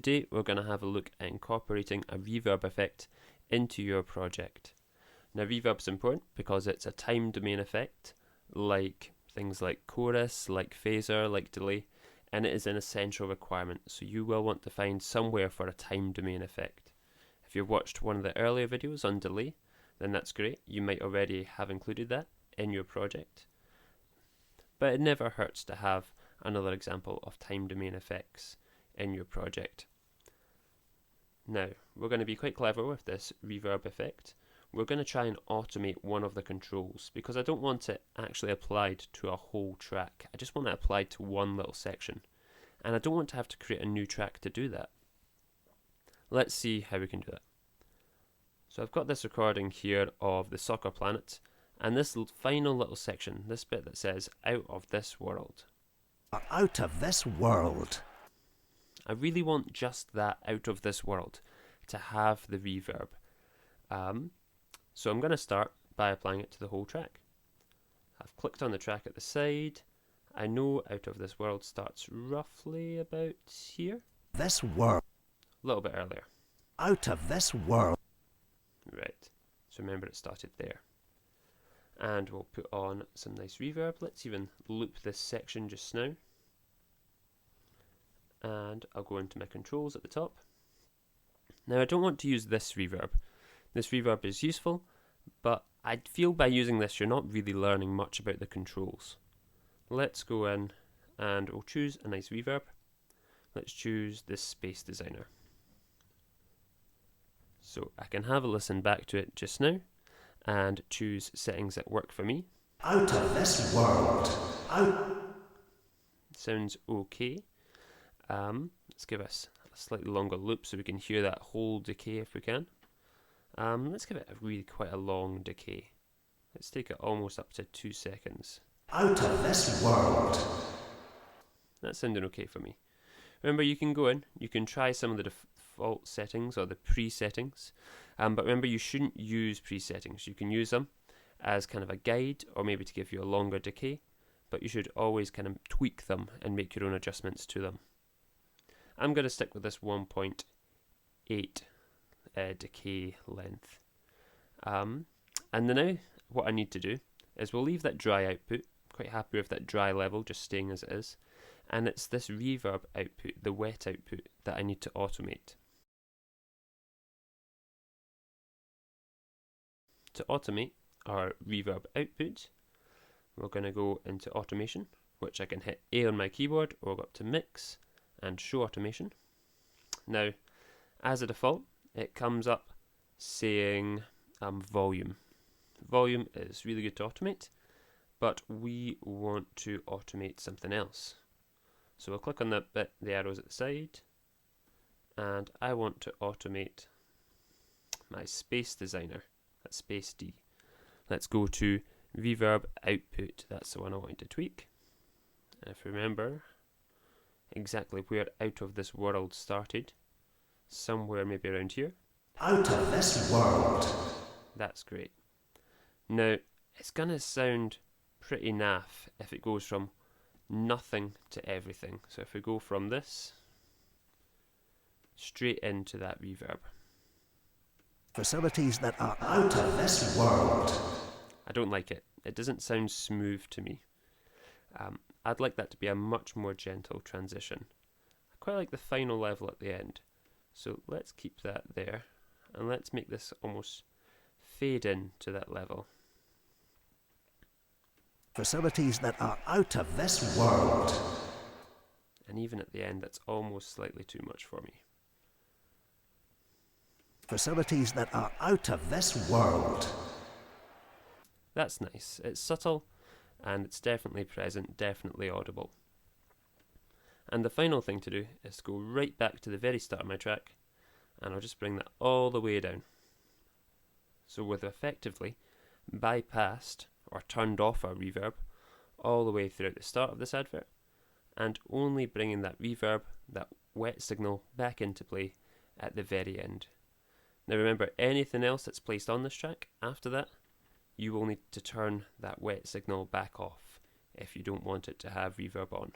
Today we're going to have a look at incorporating a reverb effect into your project. Now reverb is important because it's a time domain effect, like things like chorus, like phaser, like delay, and it is an essential requirement, so you will want to find somewhere for a time domain effect. If you've watched one of the earlier videos on delay, then that's great, you might already have included that in your project. But it never hurts to have another example of time domain effects in your project. Now, we're going to be quite clever with this reverb effect. We're going to try and automate one of the controls because I don't want it actually applied to a whole track. I just want it applied to one little section. And I don't want to have to create a new track to do that. Let's see how we can do that. So I've got this recording here of the soccer planet, and this final little section, this bit that says out of this world. Out of this world. I really want just that out of this world to have the reverb. So I'm going to start by applying it to the whole track. I've clicked on the track at the side. I know out of this world starts roughly about here. This world. A little bit earlier. Out of this world. Right. So remember it started there. And we'll put on some nice reverb. Let's even loop this section just now. And I'll go into my controls at the top. Now I don't want to use this reverb. This reverb is useful, but I feel by using this you're not really learning much about the controls. Let's go in and we'll choose a nice reverb. Let's choose this Space Designer. So I can have a listen back to it just now and choose settings that work for me. Out of this world. Out. Sounds okay. Let's give us a slightly longer loop so we can hear that whole decay if we can. Let's give it a really quite a long decay. Let's take it almost up to 2 seconds. Out of this world. That's sounding okay for me. Remember, you can go in, you can try some of the default settings or the pre-settings, but remember you shouldn't use pre-settings. You can use them as kind of a guide or maybe to give you a longer decay, but you should always kind of tweak them and make your own adjustments to them. I'm going to stick with this 1.8 decay length. And then now what I need to do is we'll leave that dry output. Quite happy with that dry level just staying as it is. And it's this reverb output, the wet output, that I need to automate. To automate our reverb output, we're going to go into automation, which I can hit A on my keyboard or go up to mix and show automation. Now, as a default, it comes up saying volume. Volume is really good to automate, but we want to automate something else. So we'll click on that bit, the arrows at the side, and I want to automate my Space Designer, that's Space D. Let's go to reverb output, that's the one I want to tweak. And if you remember exactly where out of this world started, somewhere maybe around here. Out of this world. That's great. Now, it's going to sound pretty naff if it goes from nothing to everything. So if we go from this straight into that reverb. Facilities that are out of this world. I don't like it. It doesn't sound smooth to me. I'd like that to be a much more gentle transition. I quite like the final level at the end. So let's keep that there. And let's make this almost fade in to that level. Facilities that are out of this world. And even at the end, that's almost slightly too much for me. Facilities that are out of this world. That's nice. It's subtle and it's definitely present, definitely audible. And the final thing to do is to go right back to the very start of my track, and I'll just bring that all the way down. So we've effectively bypassed or turned off our reverb all the way throughout the start of this advert, and only bringing that reverb, that wet signal, back into play at the very end. Now remember, anything else that's placed on this track after that, you will need to turn that wet signal back off if you don't want it to have reverb on.